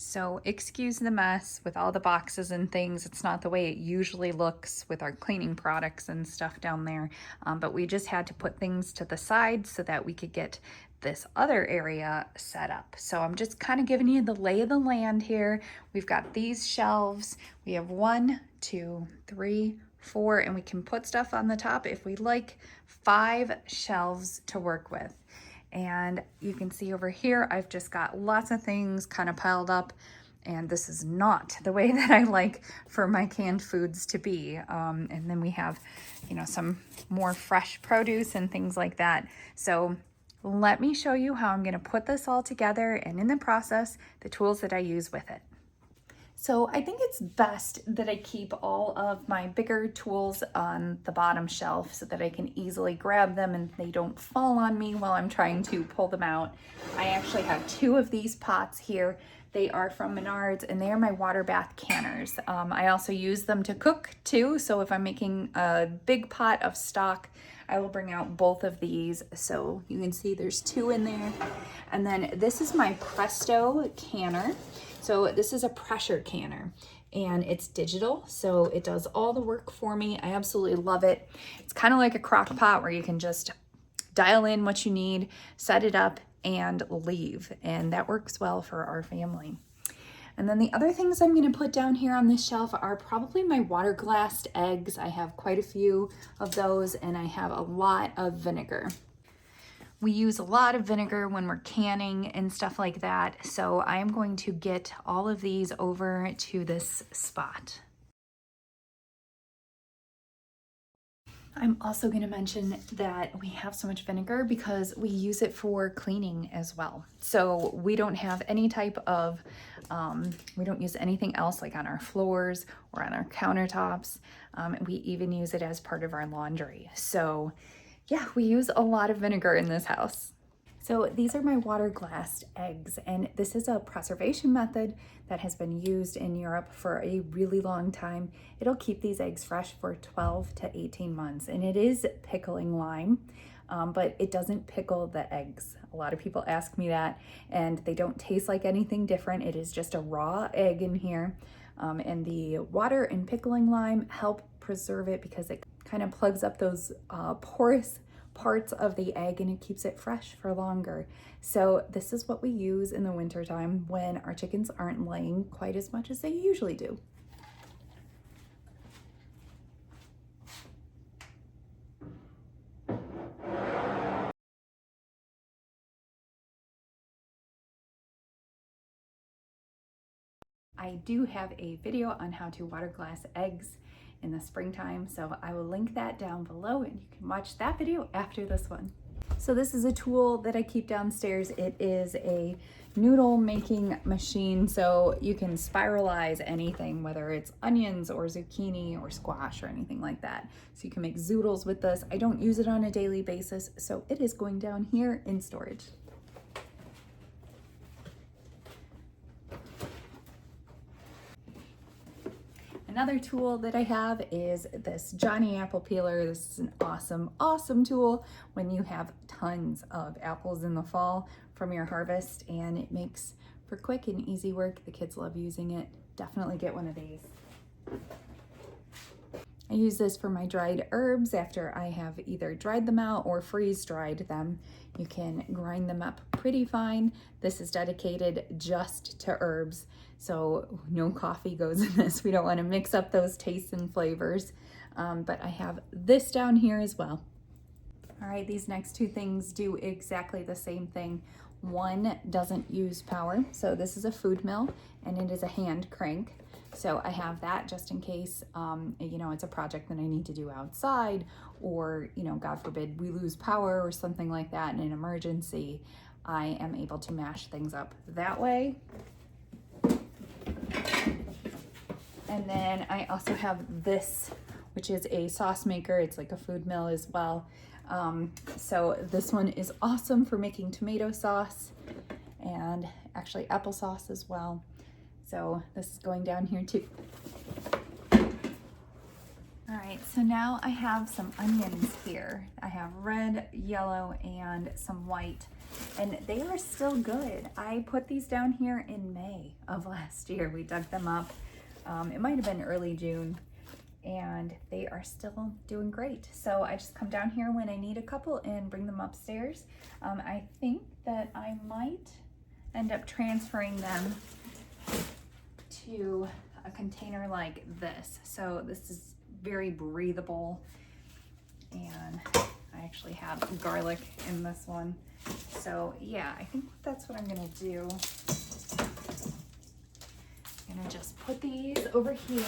So excuse the mess with all the boxes and things. It's not the way it usually looks with our cleaning products and stuff down there. But we just had to put things to the side so that we could get this other area set up. So I'm just kind of giving you the lay of the land here. We've got these shelves. We have 1, 2, 3, 4, and we can put stuff on the top if we like. 5 shelves to work with. And you can see over here, I've just got lots of things kind of piled up, and this is not the way that I like for my canned foods to be. And then we have, some more fresh produce and things like that. So let me show you how I'm gonna put this all together, and in the process, the tools that I use with it. So I think it's best that I keep all of my bigger tools on the bottom shelf so that I can easily grab them and they don't fall on me while I'm trying to pull them out. I actually have 2 of these pots here. They are from Menards and they are my water bath canners. I also use them to cook too. So if I'm making a big pot of stock, I will bring out both of these. So you can see there's 2 in there. And then this is my Presto canner. So this is a pressure canner and it's digital, so it does all the work for me. I absolutely love it. It's kind of like a crock pot where you can just dial in what you need, set it up, and leave. And that works well for our family. And then the other things I'm going to put down here on this shelf are probably my water glassed eggs. I have quite a few of those, and I have a lot of vinegar. We use a lot of vinegar when we're canning and stuff like that. So I am going to get all of these over to this spot. I'm also going to mention that we have so much vinegar because we use it for cleaning as well. So we don't have any type of, we don't use anything else like on our floors or on our countertops. We even use it as part of our laundry. So yeah, we use a lot of vinegar in this house. So these are my water glassed eggs, and this is a preservation method that has been used in Europe for a really long time. It'll keep these eggs fresh for 12 to 18 months, and it is pickling lime, but it doesn't pickle the eggs. A lot of people ask me that, and they don't taste like anything different. It is just a raw egg in here, and the water and pickling lime help preserve it because it kind of plugs up those porous parts of the egg and it keeps it fresh for longer. So this is what we use in the wintertime when our chickens aren't laying quite as much as they usually do. I do have a video on how to water glass eggs in the springtime, so I will link that down below and you can watch that video after this one. So this is a tool that I keep downstairs. It is a noodle making machine, so you can spiralize anything, whether it's onions or zucchini or squash or anything like that. So you can make zoodles with this. I don't use it on a daily basis, so it is going down here in storage. Another tool that I have is this Johnny apple peeler. This is an awesome tool when you have tons of apples in the fall from your harvest, and it makes for quick and easy work. The kids love using it. Definitely get one of these. I use this for my dried herbs after I have either dried them out or freeze dried them. You can grind them up pretty fine. This is dedicated just to herbs, so no coffee goes in this. We don't want to mix up those tastes and flavors, but I have this down here as well. All right, these next 2 things do exactly the same thing. One doesn't use power, so this is a food mill and it is a hand crank. So I have that just in case, it's a project that I need to do outside, or, God forbid we lose power or something like that in an emergency. I am able to mash things up that way. And then I also have this, which is a sauce maker. It's like a food mill as well. So this one is awesome for making tomato sauce and actually applesauce as well. So this is going down here too. All right, so now I have some onions here. I have red, yellow, and some white, and they are still good. I put these down here in May of last year. We dug them up. It might have been early June, and they are still doing great. So I just come down here when I need a couple and bring them upstairs. I think that I might end up transferring them to a container like this. So this is very breathable, and I actually have garlic in this one. So yeah, I think that's what I'm gonna do. I'm gonna just put these over here.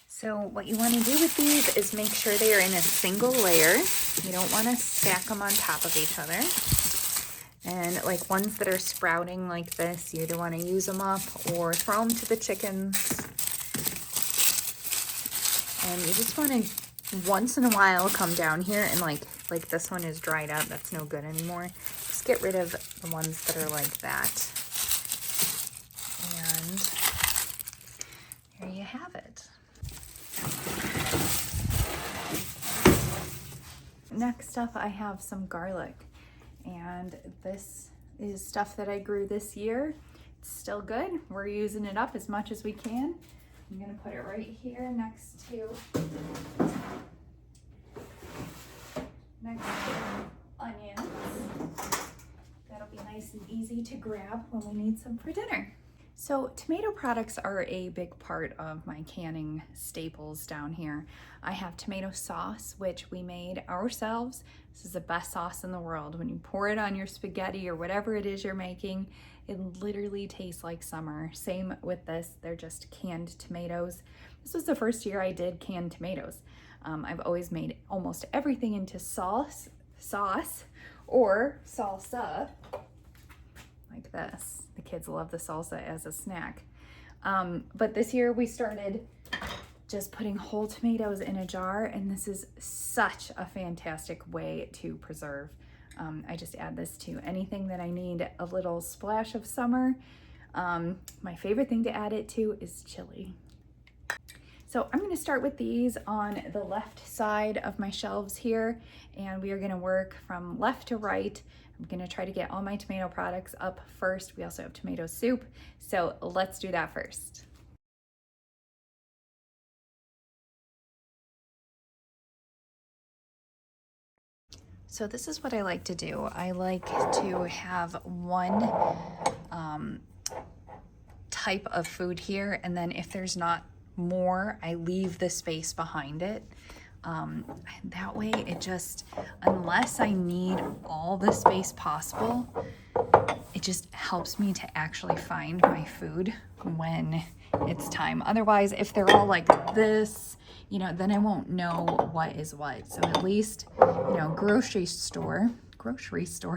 So what you want to do with these is make sure they are in a single layer. You don't want to stack them on top of each other. And like ones that are sprouting like this, you either want to use them up or throw them to the chickens. And you just want to once in a while come down here and like this one is dried out, that's no good anymore. Just get rid of the ones that are like that. And there you have it. Next up, I have some garlic, and this is stuff that I grew this year. It's still good. We're using it up as much as we can. I'm gonna put it right here next to onions. That'll be nice and easy to grab when we need some for dinner. So tomato products are a big part of my canning staples down here. I have tomato sauce, which we made ourselves. This is the best sauce in the world. When you pour it on your spaghetti or whatever it is you're making, it literally tastes like summer. Same with this, they're just canned tomatoes. This was the first year I did canned tomatoes. I've always made almost everything into sauce or salsa, like this. The kids love the salsa as a snack. But this year we started just putting whole tomatoes in a jar, and this is such a fantastic way to preserve. I just add this to anything that I need a little splash of summer. My favorite thing to add it to is chili. So I'm going to start with these on the left side of my shelves here, and we are going to work from left to right. I'm going to try to get all my tomato products up first. We also have tomato soup, so let's do that first. So this is what I like to do. I like to have one type of food here, and then if there's not more, I leave the space behind it. That way it just, unless I need all the space possible, it just helps me to actually find my food when it's time. Otherwise, if they're all like this, you know, then I won't know what is what. So at least, you know, grocery store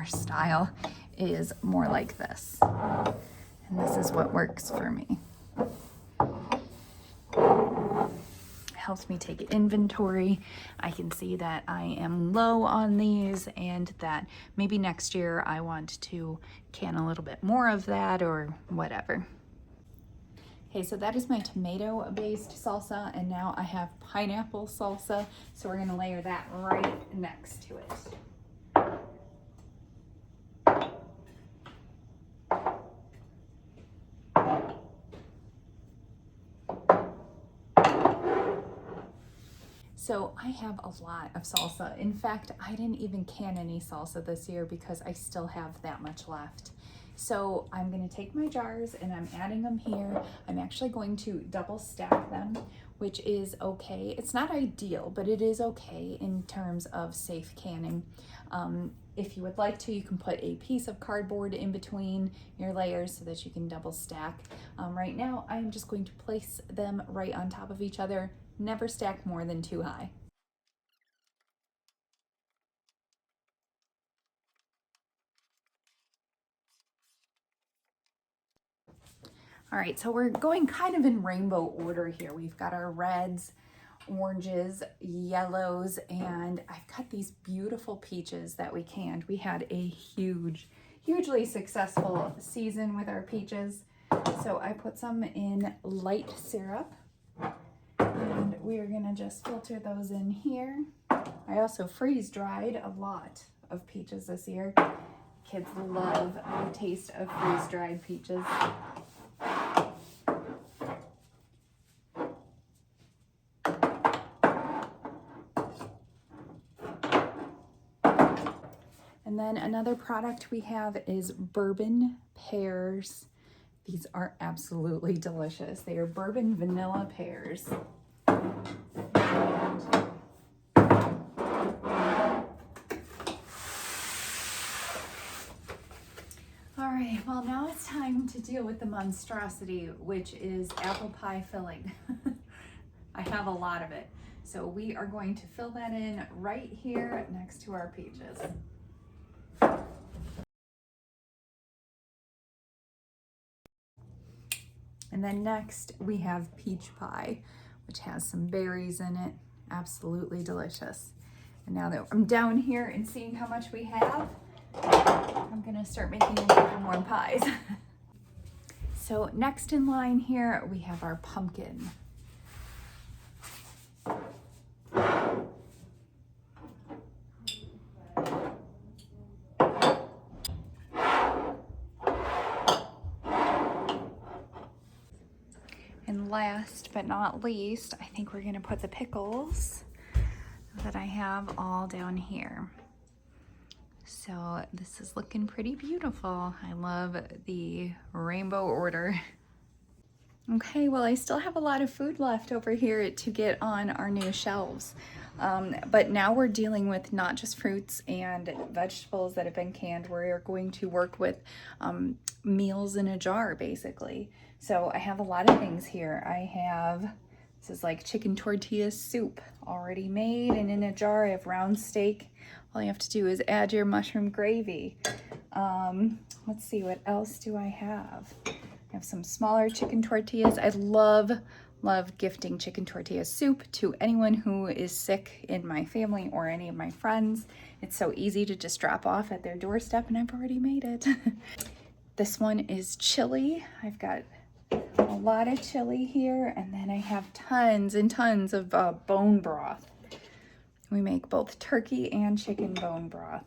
style is more like this. And this is what works for me. Helps me take inventory. I can see that I am low on these and that maybe next year I want to can a little bit more of that or whatever. Okay, so that is my tomato-based salsa, and now I have pineapple salsa, so we're gonna layer that right next to it. So I have a lot of salsa. In fact, I didn't even can any salsa this year because I still have that much left. So I'm gonna take my jars and I'm adding them here. I'm actually going to double stack them, which is okay. It's not ideal, but it is okay in terms of safe canning. If you would like to, you can put a piece of cardboard in between your layers so that you can double stack. Right now, I'm just going to place them right on top of each other. Never stack more than 2 high. All right, so we're going kind of in rainbow order here. We've got our reds, oranges, yellows, and I've got these beautiful peaches that we canned. We had a huge hugely successful season with our peaches. So I put some in light syrup, and we are gonna just filter those in here. I also freeze dried a lot of peaches this year. Kids love the taste of freeze dried peaches. And then another product we have is bourbon pears. These are absolutely delicious. They are bourbon vanilla pears. All right, well now it's time to deal with the monstrosity, which is apple pie filling. I have a lot of it. So we are going to fill that in right here next to our peaches. And then next we have peach pie, which has some berries in it. Absolutely delicious. And now that I'm down here and seeing how much we have, I'm gonna start making a couple more pies. So next in line here, we have our pumpkin. And last but not least, I think we're gonna put the pickles that I have all down here. So this is looking pretty beautiful. I love the rainbow order. Okay, well, I still have a lot of food left over here to get on our new shelves. But now we're dealing with not just fruits and vegetables that have been canned. We're going to work with meals in a jar, basically. So I have a lot of things here. This is like chicken tortilla soup already made and in a jar. I have round steak. All you have to do is add your mushroom gravy. Let's see, what else do I have? I have some smaller chicken tortillas. I love gifting chicken tortilla soup to anyone who is sick in my family or any of my friends. It's so easy to just drop off at their doorstep, and I've already made it. This one is chili. I've got a lot of chili here, and then I have tons and tons of bone broth. We make both turkey and chicken bone broth.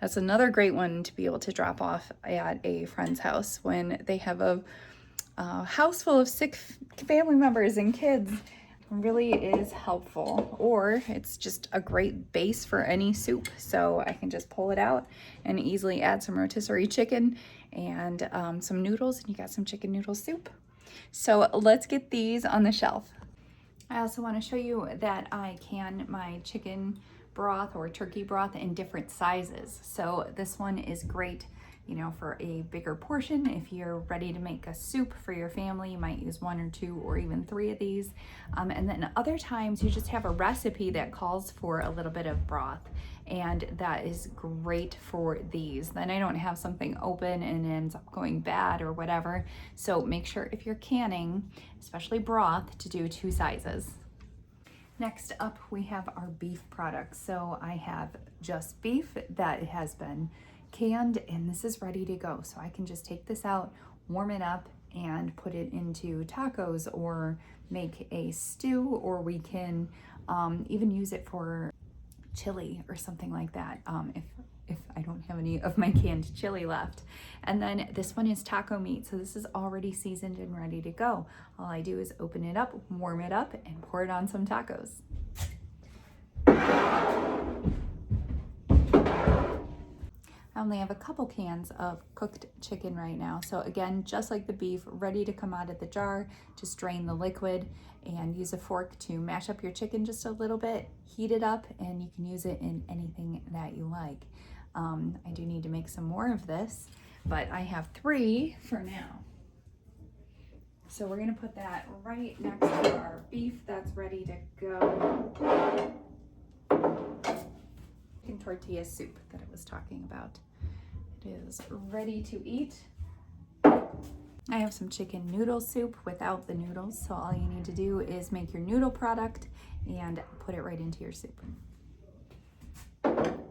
That's another great one to be able to drop off at a friend's house when they have a house full of sick family members and kids. It really is helpful, or it's just a great base for any soup. So I can just pull it out and easily add some rotisserie chicken and some noodles, and you got some chicken noodle soup. So let's get these on the shelf. I also want to show you that I can my chicken broth or turkey broth in different sizes. So this one is great, you know, for a bigger portion. If you're ready to make a soup for your family, you might use 1 or 2 or even 3 of these. And then other times you just have a recipe that calls for a little bit of broth, and that is great for these. Then I don't have something open and it ends up going bad or whatever. So make sure if you're canning, especially broth, to do 2 sizes. Next up, we have our beef products. So I have just beef that has been canned, and this is ready to go. So I can just take this out, warm it up, and put it into tacos or make a stew, or we can even use it for chili or something like that if I don't have any of my canned chili left. And then this one is taco meat. So this is already seasoned and ready to go. All I do is open it up, warm it up, and pour it on some tacos. I only have a couple cans of cooked chicken right now. So again, just like the beef, ready to come out of the jar, just drain the liquid and use a fork to mash up your chicken just a little bit, heat it up, and you can use it in anything that you like. I do need to make some more of this, but I have 3 for now. So we're gonna put that right next to our beef that's ready to go. Chicken tortilla soup that I was talking about. It is ready to eat. I have some chicken noodle soup without the noodles, so all you need to do is make your noodle product and put it right into your soup.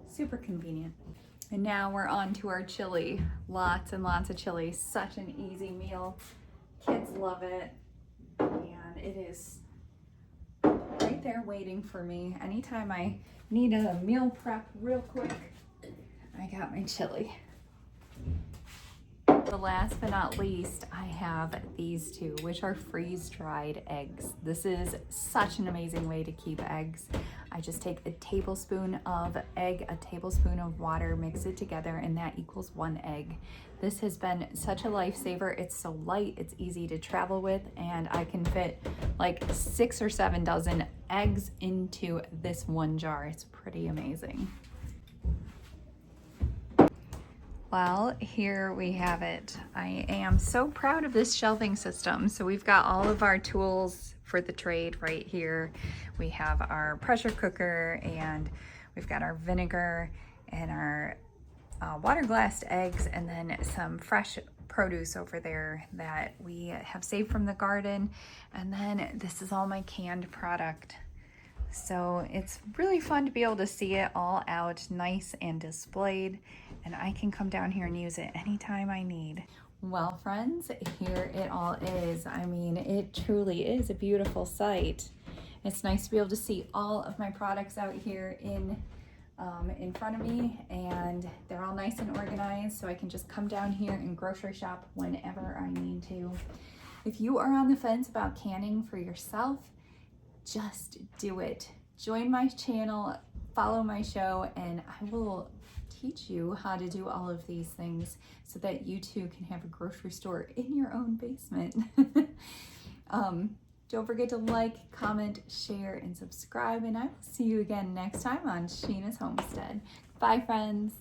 Super convenient. And now we're on to our chili. Lots and lots of chili. Such an easy meal. Kids love it. And it is right there waiting for me. Anytime I need a meal prep real quick, I got my chili. The last but not least, I have these two, which are freeze-dried eggs. This is such an amazing way to keep eggs. I just take a tablespoon of egg, a tablespoon of water, mix it together, and that equals 1 egg. This has been such a lifesaver. It's so light, it's easy to travel with, and I can fit like 6 or 7 dozen eggs into this one jar. It's pretty amazing. Well, here we have it. I am so proud of this shelving system. So we've got all of our tools for the trade right here. We have our pressure cooker, and we've got our vinegar and our water glassed eggs, and then some fresh produce over there that we have saved from the garden. And then this is all my canned product. So it's really fun to be able to see it all out nice and displayed, and I can come down here and use it anytime I need. Well, friends, here it all is. I mean, it truly is a beautiful sight. It's nice to be able to see all of my products out here in front of me, and they're all nice and organized, so I can just come down here and grocery shop whenever I need to. If you are on the fence about canning for yourself, just do it. Join my channel, follow my show, and I will teach you how to do all of these things so that you too can have a grocery store in your own basement. Don't forget to like, comment, share, and subscribe, and I will see you again next time on Sheena's Homestead. Bye, friends.